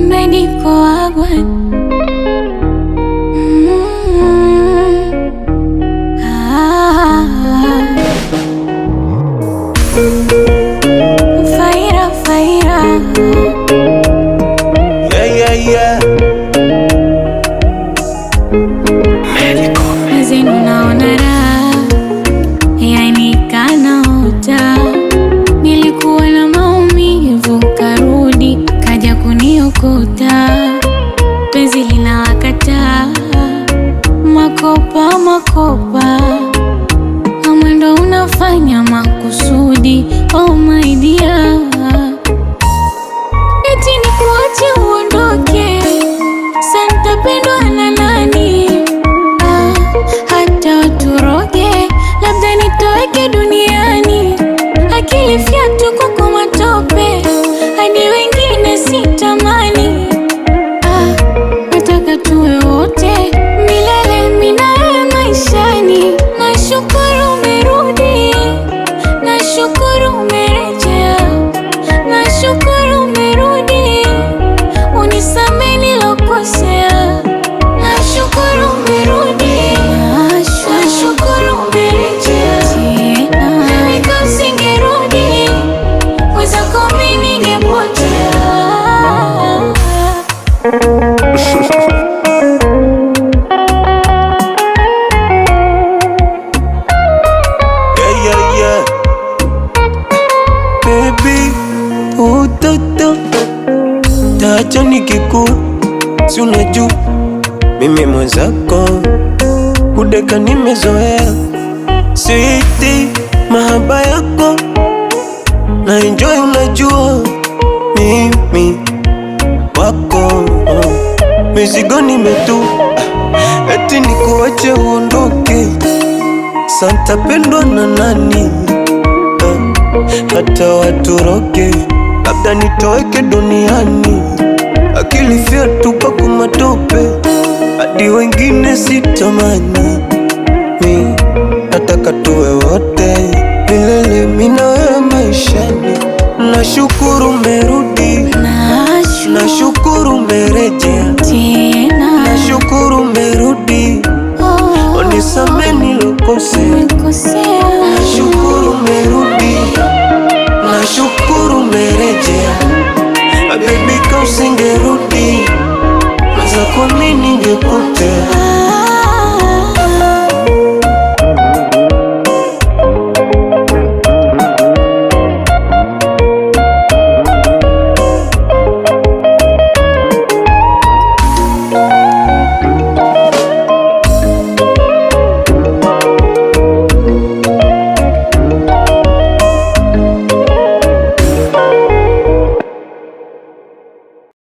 Mediko agua. Faira, faira. Yeah, yeah, yeah. Mediko. Zenu naona raha, yani kanaota. Nilikuwa na maumivu, karudi kaja kuniokota. Penzi linawakataa, makopa makopa. Mwendo unafanya makusudi, oh my dear. Eti nikuache uondoke, sasa nitapendwa na nani? Hata waturoge, labda nitoweke duniani. Akili fyatu kuko matope, hadi wengine sitamani. Nataka tuwe wote milele, mimi na wewe maishani. Nashukuru umerudi, nashukuru umerejea, nashukuru umerudi, unisamehe nilokosea. Nashukuru umerudi, nashukuru umerejea, baby kama usingerudi, wenzako mimi ningepotea. Yeah, yeah. Baby, utoto tacho nikikua, si unajua mimi mwenzako, kudeka nimezoea. Sweetie, mahaba yako na enjoy, unajua mimi wako. Mizigo nimetu, eti nikuache uondoke, sasa pendwa na nani? Hata waturoge, labda nitoweke duniani. Akili fyatu kwa matope, hadi wengine sitamani. Mi nataka tuwe wote milele, mimi na wewe maishani. Nashukuru umerudi, nashukuru umerejea, nashukuru umerudi, unisamehe nilokosea. Nashukuru umerudi, nashukuru umerejea, baby kama usingerudi, wenzako mimi ningepotea.